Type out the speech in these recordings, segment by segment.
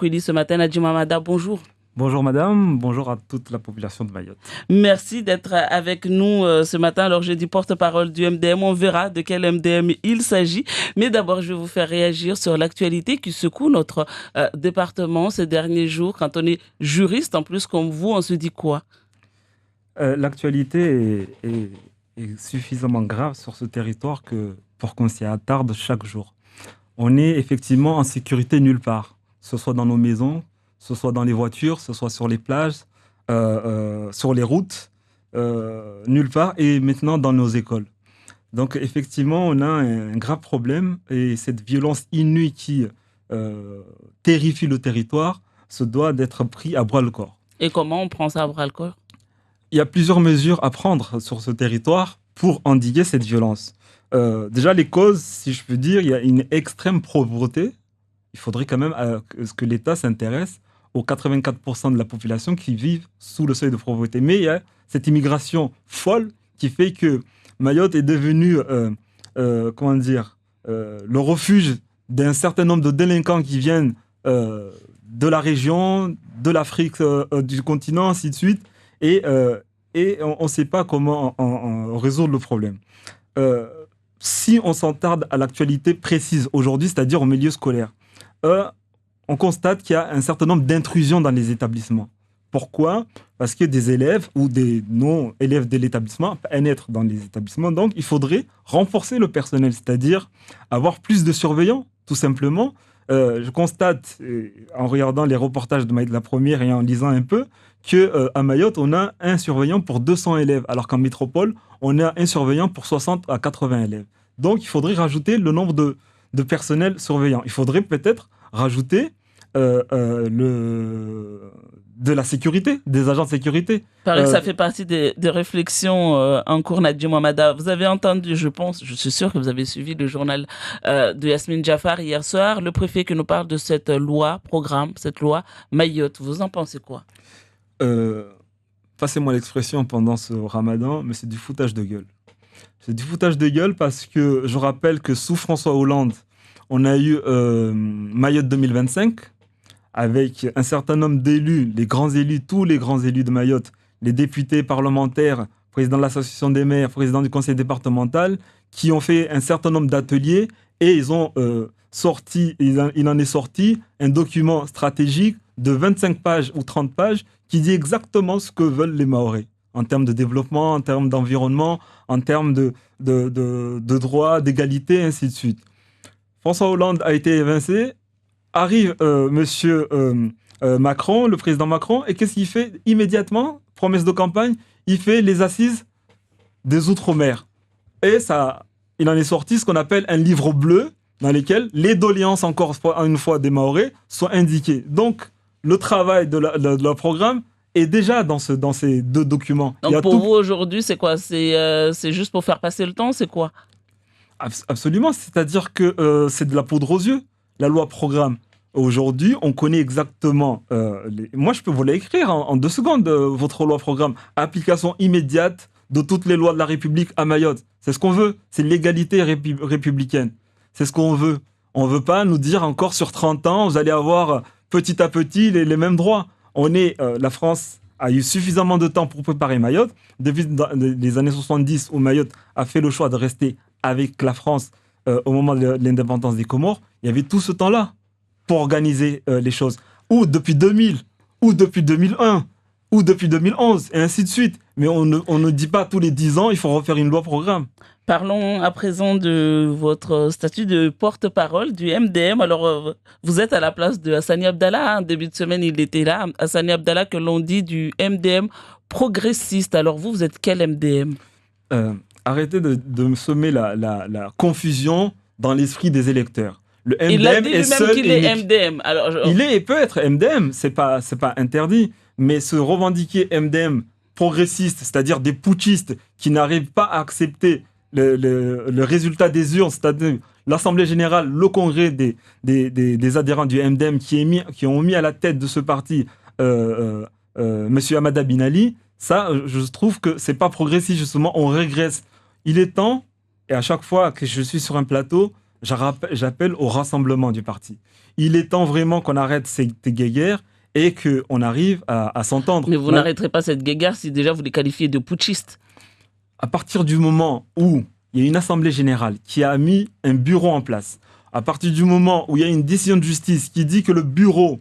Kweli ce matin. Nadji Mamada, bonjour. Bonjour madame, bonjour à toute la population de Mayotte. Merci d'être avec nous ce matin. Alors, je dis porte-parole du MDM. On verra de quel MDM il s'agit. Mais d'abord, je vais vous faire réagir sur l'actualité qui secoue notre département ces derniers jours. Quand on est juriste, en plus comme vous, on se dit quoi? L'actualité est suffisamment grave sur ce territoire pour qu'on s'y attarde chaque jour. On est effectivement en sécurité nulle part, que ce soit dans nos maisons, que ce soit dans les voitures, que ce soit sur les plages, sur les routes, nulle part, et maintenant dans nos écoles. Donc effectivement, on a un grave problème et cette violence inouïe qui terrifie le territoire se doit d'être pris à bras-le-corps. Et comment on prend ça à bras-le-corps? Il y a plusieurs mesures à prendre sur ce territoire pour endiguer cette violence. Déjà, les causes, si je peux dire, il y a une extrême pauvreté. Il faudrait quand même que l'État s'intéresse aux 84% de la population qui vivent sous le seuil de pauvreté. Mais il y a cette immigration folle qui fait que Mayotte est devenue le refuge d'un certain nombre de délinquants qui viennent de la région, de l'Afrique, du continent, ainsi de suite. Et on ne sait pas comment résoudre le problème. Si on s'attarde à l'actualité précise aujourd'hui, c'est-à-dire au milieu scolaire, on constate qu'il y a un certain nombre d'intrusions dans les établissements. Pourquoi? Parce que des élèves ou des non-élèves de l'établissement pénètrent dans les établissements. Donc, il faudrait renforcer le personnel, c'est-à-dire avoir plus de surveillants, tout simplement. Je constate, en regardant les reportages de Mayotte la première et en lisant un peu, qu'à Mayotte, on a un surveillant pour 200 élèves, alors qu'en métropole, on a un surveillant pour 60 à 80 élèves. Donc, il faudrait rajouter le nombre de personnels surveillants. Il faudrait peut-être rajouter de la sécurité, des agents de sécurité. Paraît que ça fait partie des réflexions en cours, Nadji Mamada. Vous avez entendu, je suis sûr que vous avez suivi le journal de Yasmine Jaffar hier soir, le préfet qui nous parle de cette loi, cette loi Mayotte. Vous en pensez quoi? Passez-moi l'expression pendant ce ramadan, mais c'est du foutage de gueule. C'est du foutage de gueule parce que je rappelle que sous François Hollande, on a eu Mayotte 2025 avec un certain nombre d'élus, les grands élus, tous les grands élus de Mayotte, les députés parlementaires, président de l'association des maires, président du conseil départemental, qui ont fait un certain nombre d'ateliers et ils ont il en est sorti un document stratégique de 25 pages ou 30 pages qui dit exactement ce que veulent les Mahorais en termes de développement, en termes d'environnement, en termes de droits, d'égalité, ainsi de suite. François Hollande a été évincé, arrive monsieur Macron, le président Macron, et qu'est-ce qu'il fait immédiatement? Promesse de campagne, il fait les assises des Outre-mer. Et ça, il en est sorti ce qu'on appelle un livre bleu, dans lequel les doléances, encore une fois, des Mahorais sont indiquées. Donc, le travail de la programme est déjà dans ces deux documents. Donc pour vous aujourd'hui, c'est quoi? C'est juste pour faire passer le temps, c'est quoi? Absolument, c'est-à-dire que c'est de la poudre aux yeux, la loi programme. Aujourd'hui, on connaît exactement... Moi, je peux vous l'écrire en 2 secondes, votre loi programme. Application immédiate de toutes les lois de la République à Mayotte. C'est ce qu'on veut, c'est l'égalité républicaine. C'est ce qu'on veut. On ne veut pas nous dire encore sur 30 ans, vous allez avoir petit à petit les mêmes droits. La France a eu suffisamment de temps pour préparer Mayotte. Depuis les années 70, où Mayotte a fait le choix de rester avec la France au moment de l'indépendance des Comores, il y avait tout ce temps-là pour organiser les choses. Ou depuis 2000, ou depuis 2001, ou depuis 2011, et ainsi de suite. Mais on ne dit pas tous les 10 ans, il faut refaire une loi programme. Parlons à présent de votre statut de porte-parole du MDM. Alors, vous êtes à la place de Hassani Abdallah. En début de semaine, il était là. Hassani Abdallah, que l'on dit du MDM progressiste. Alors, vous êtes quel MDM? Arrêtez de me semer la confusion dans l'esprit des électeurs. Le MDM il a dit est seul qu'il est MDM. Alors, il peut être MDM, c'est pas interdit. Mais se revendiquer MDM progressiste, c'est-à-dire des putschistes qui n'arrivent pas à accepter le résultat des urnes, c'est-à-dire l'Assemblée générale, le congrès des adhérents du MDM qui ont mis à la tête de ce parti Monsieur Hamada Bin Ali, ça, je trouve que c'est pas progressif, justement, on régresse. Il est temps, et à chaque fois que je suis sur un plateau, j'appelle au rassemblement du parti. Il est temps vraiment qu'on arrête ces guéguerres et qu'on arrive à s'entendre. Mais vous n'arrêterez pas cette guéguerre si déjà vous les qualifiez de putschistes. À partir du moment où il y a une assemblée générale qui a mis un bureau en place, à partir du moment où il y a une décision de justice qui dit que le bureau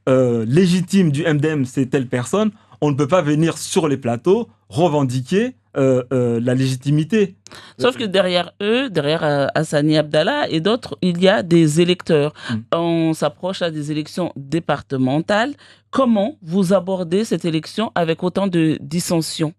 légitime du MDM, c'est telle personne, on ne peut pas venir sur les plateaux revendiquer la légitimité. Sauf que derrière eux, derrière Hassani Abdallah et d'autres, il y a des électeurs. On s'approche à des élections départementales. Comment vous abordez cette élection avec autant de dissension?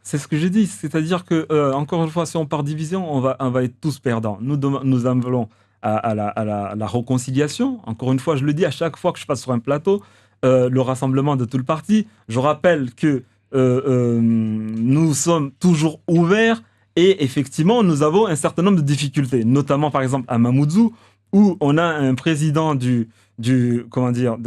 C'est ce que j'ai dit, c'est-à-dire que, encore une fois, si on part division, on va être tous perdants. Nous appelons à la réconciliation. Encore une fois, je le dis à chaque fois que je passe sur un plateau, le rassemblement de tout le parti. Je rappelle que nous sommes toujours ouverts et effectivement, nous avons un certain nombre de difficultés, notamment par exemple à Mamoudzou, où on a un président de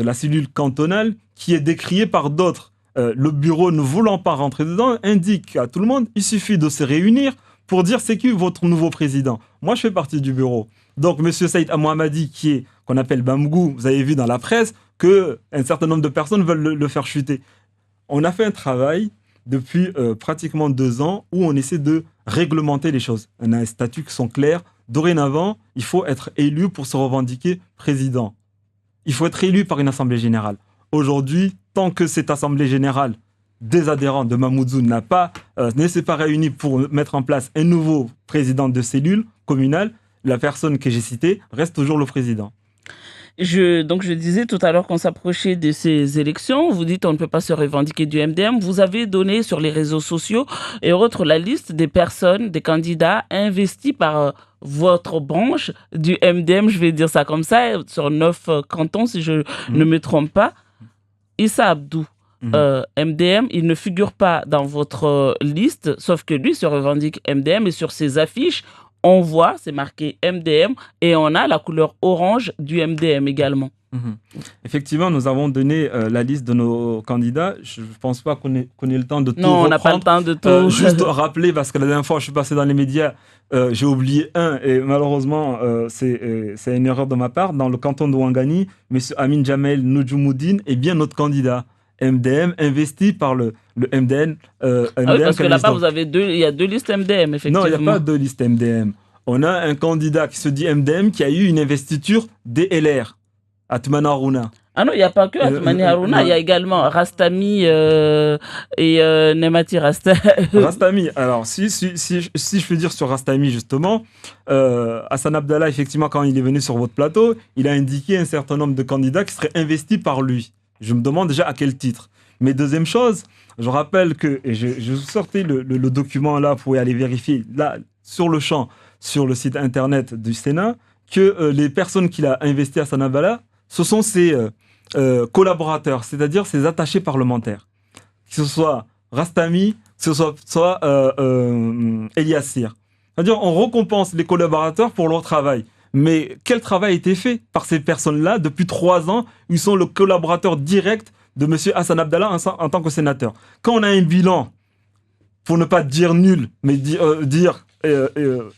la cellule cantonale qui est décrié par d'autres. Le bureau, ne voulant pas rentrer dedans, indique à tout le monde, il suffit de se réunir pour dire c'est qui votre nouveau président. Moi, je fais partie du bureau. Donc, M. Saïd Amouhamadi, qu'on appelle Bamgou, vous avez vu dans la presse qu'un certain nombre de personnes veulent le faire chuter. On a fait un travail depuis pratiquement 2 ans où on essaie de réglementer les choses. On a des statuts qui sont clairs. Dorénavant, il faut être élu pour se revendiquer président. Il faut être élu par une assemblée générale. Aujourd'hui, tant que cette assemblée générale des adhérents de Mamoudzou ne s'est pas réunie pour mettre en place un nouveau président de cellule communale, la personne que j'ai citée reste toujours le président. Donc je disais tout à l'heure qu'on s'approchait de ces élections. Vous dites on ne peut pas se revendiquer du MDM. Vous avez donné sur les réseaux sociaux et autres la liste des personnes, des candidats investis par votre branche du MDM, je vais dire ça comme ça, sur 9 cantons si je ne me trompe pas. Issa Abdou, MDM, il ne figure pas dans votre liste, sauf que lui se revendique MDM et sur ses affiches, on voit, c'est marqué MDM et on a la couleur orange du MDM également. Effectivement, nous avons donné la liste de nos candidats. Je ne pense pas qu'on ait le temps de tout reprendre. Non, on n'a pas le temps de tout. Juste rappeler, parce que la dernière fois, je suis passé dans les médias, j'ai oublié un, et malheureusement, c'est une erreur de ma part. Dans le canton de Ouangani, M. Amin Jamel Noujoumoudine est bien notre candidat. MDM investi par le MDN. Oui, parce que là-bas, il y a 2 listes MDM, effectivement. Non, il n'y a pas 2 listes MDM. On a un candidat qui se dit MDM qui a eu une investiture DLR, Atmana Harouna. Ah non, il n'y a pas que Atmani Harouna, il y a également Rastami et Nemati Rasta. Rastami, alors si je peux dire sur Rastami justement, Hassan Abdallah, effectivement, quand il est venu sur votre plateau, il a indiqué un certain nombre de candidats qui seraient investis par lui. Je me demande déjà à quel titre. Mais deuxième chose, je rappelle que, et je vous sortais le document là, vous pouvez aller vérifier, là, sur le champ, sur le site internet du Sénat, que les personnes qu'il a investies à Sanabala, ce sont ses collaborateurs, c'est-à-dire ses attachés parlementaires. Que ce soit Rastami, que ce soit Eliassir. C'est-à-dire on récompense les collaborateurs pour leur travail. Mais quel travail a été fait par ces personnes-là depuis 3 ans? Ils sont le collaborateur direct de M. Hassan Abdallah en tant que sénateur. Quand on a un bilan, pour ne pas dire nul, mais dire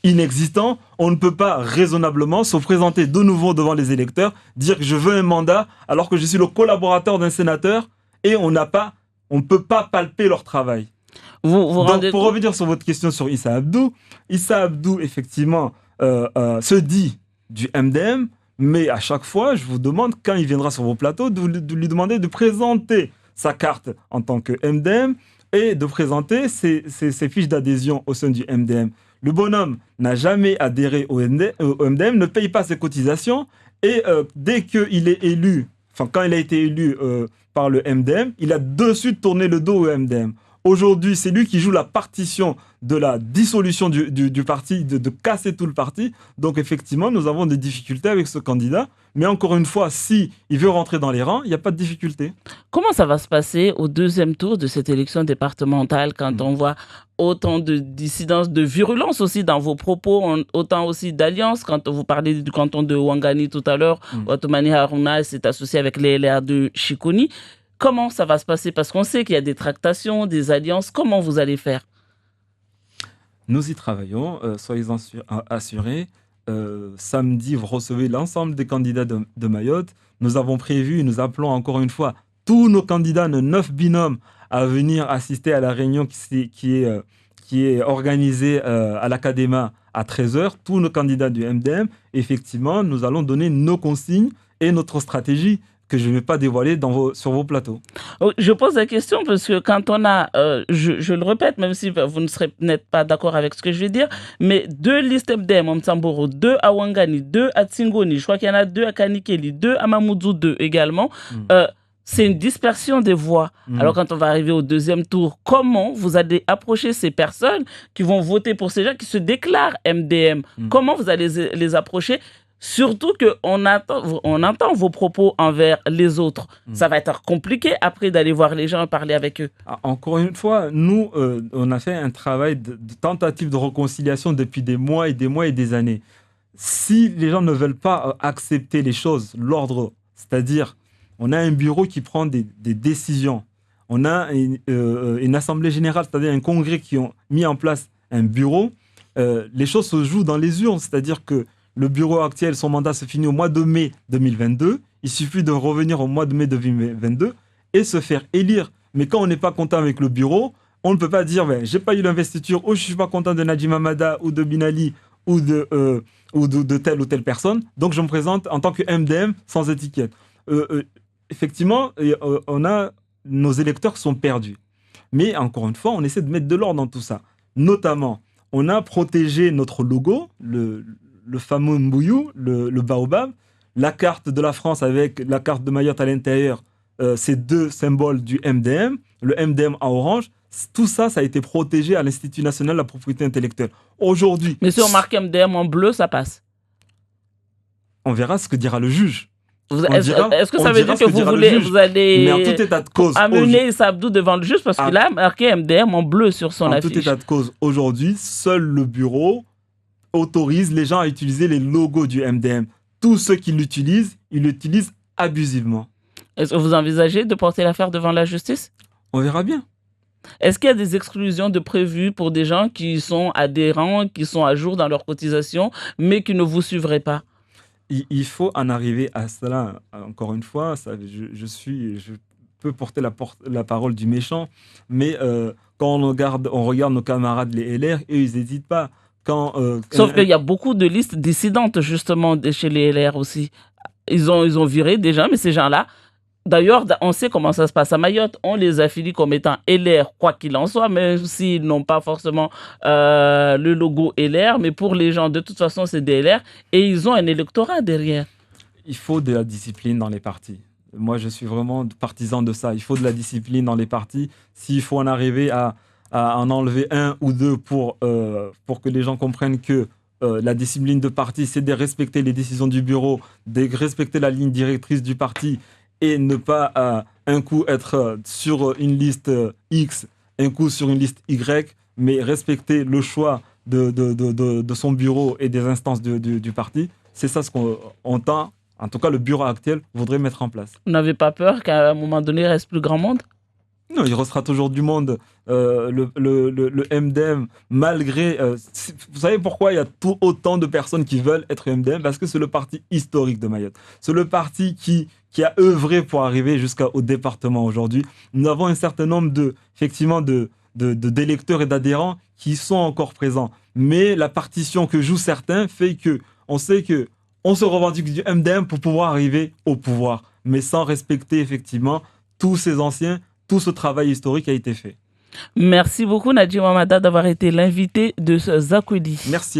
inexistant, on ne peut pas raisonnablement se présenter de nouveau devant les électeurs, dire que je veux un mandat alors que je suis le collaborateur d'un sénateur et on ne peut pas palper leur travail. Donc, pour revenir sur votre question sur Issa Abdou, effectivement, se dit du MDM, mais à chaque fois, je vous demande, quand il viendra sur vos plateaux, de lui demander de présenter sa carte en tant que MDM et de présenter ses fiches d'adhésion au sein du MDM. Le bonhomme n'a jamais adhéré au MDM, ne paye pas ses cotisations et dès qu'il est élu, quand il a été élu par le MDM, il a de suite tourné le dos au MDM. Aujourd'hui, c'est lui qui joue la partition de la dissolution du parti, de casser tout le parti. Donc effectivement, nous avons des difficultés avec ce candidat. Mais encore une fois, si il veut rentrer dans les rangs, il n'y a pas de difficulté. Comment ça va se passer au 2e tour de cette élection départementale quand on voit autant de dissidence, de virulence aussi dans vos propos, autant aussi d'alliance quand vous parlez du canton de Ouangani tout à l'heure, Atmani Harouna s'est associé avec les LR de Chikoni. Comment ça va se passer? Parce qu'on sait qu'il y a des tractations, des alliances. Comment vous allez faire? Nous y travaillons, soyez assurés. Samedi, vous recevez l'ensemble des candidats de Mayotte. Nous avons prévu, nous appelons encore une fois tous nos candidats, nos 9 binômes, à venir assister à la réunion qui est organisée à l'Académie à 13h. Tous nos candidats du MDM, effectivement, nous allons donner nos consignes et notre stratégie que je ne vais pas dévoiler sur vos plateaux. Je pose la question parce que quand on a, je le répète, même si vous n'êtes pas d'accord avec ce que je vais dire, mais 2 listes MDM en Mtsamboro, 2 à Wangani, 2 à Tsingoni, je crois qu'il y en a 2 à Kanikeli, 2 à Mamoudzou 2 également. C'est une dispersion des voix. Alors quand on va arriver au deuxième tour, comment vous allez approcher ces personnes qui vont voter pour ces gens qui se déclarent MDM? Comment vous allez les approcher? Surtout qu'on entend vos propos envers les autres. Ça va être compliqué après d'aller voir les gens et parler avec eux. Encore une fois, nous, on a fait un travail de tentative de réconciliation depuis des mois et des mois et des années. Si les gens ne veulent pas accepter les choses, l'ordre, c'est-à-dire, on a un bureau qui prend des décisions. On a une assemblée générale, c'est-à-dire un congrès qui ont mis en place un bureau. Les choses se jouent dans les urnes, c'est-à-dire que le bureau actuel, son mandat se finit au mois de mai 2022. Il suffit de revenir au mois de mai 2022 et se faire élire. Mais quand on n'est pas content avec le bureau, on ne peut pas dire j'ai pas eu l'investiture ou je suis pas content de Nadim Amada ou de Binali ou de telle ou telle personne. Donc je me présente en tant que MDM sans étiquette. Effectivement, on a nos électeurs qui sont perdus. Mais encore une fois, on essaie de mettre de l'ordre dans tout ça. Notamment, on a protégé notre logo, le fameux Mbouyou, le baobab, la carte de la France avec la carte de Mayotte à l'intérieur, ces 2 symboles du MDM, le MDM en orange, tout ça, ça a été protégé à l'Institut national de la propriété intellectuelle. Aujourd'hui... Mais si on marque MDM en bleu, ça passe. On verra ce que dira le juge. Est-ce que ça veut dire que vous allez mais en tout état de cause, amener Issa Abdou devant le juge parce qu'il a marqué MDM en bleu sur son affiche? En tout état de cause, aujourd'hui, seul le bureau autorise les gens à utiliser les logos du MDM. Tous ceux qui l'utilisent, ils l'utilisent abusivement. Est-ce que vous envisagez de porter l'affaire devant la justice? On verra bien. Est-ce qu'il y a des exclusions de prévues pour des gens qui sont adhérents, qui sont à jour dans leurs cotisations, mais qui ne vous suivraient pas? Il faut en arriver à cela. Encore une fois, je peux porter la parole du méchant, mais quand on regarde nos camarades les LR, et ils n'hésitent pas. Sauf qu'il y a beaucoup de listes dissidentes justement chez les LR aussi. Ils ont viré des gens, mais ces gens-là, d'ailleurs, on sait comment ça se passe à Mayotte. On les affilie comme étant LR, quoi qu'il en soit, même s'ils n'ont pas forcément le logo LR. Mais pour les gens, de toute façon, c'est des LR et ils ont un électorat derrière. Il faut de la discipline dans les partis. Moi, je suis vraiment partisan de ça. Il faut de la discipline dans les partis. S'il faut en arriver à en enlever 1 ou 2 pour que les gens comprennent que la discipline de parti, c'est de respecter les décisions du bureau, de respecter la ligne directrice du parti et ne pas un coup être sur une liste X, un coup sur une liste Y, mais respecter le choix de son bureau et des instances du parti. C'est ça ce qu'on tend, en tout cas le bureau actuel, voudrait mettre en place. Vous n'avez pas peur qu'à un moment donné, il reste plus grand monde? Non, il restera toujours du monde. Le MDM, malgré... vous savez pourquoi il y a autant de personnes qui veulent être MDM? Parce que c'est le parti historique de Mayotte. C'est le parti qui a œuvré pour arriver jusqu'au département aujourd'hui. Nous avons un certain nombre d'électeurs et d'adhérents qui sont encore présents. Mais la partition que jouent certains fait qu'on sait qu'on se revendique du MDM pour pouvoir arriver au pouvoir, mais sans respecter effectivement tous ces anciens. Tout ce travail historique a été fait. Merci beaucoup Nadim Amada d'avoir été l'invité de Zakweli. Merci.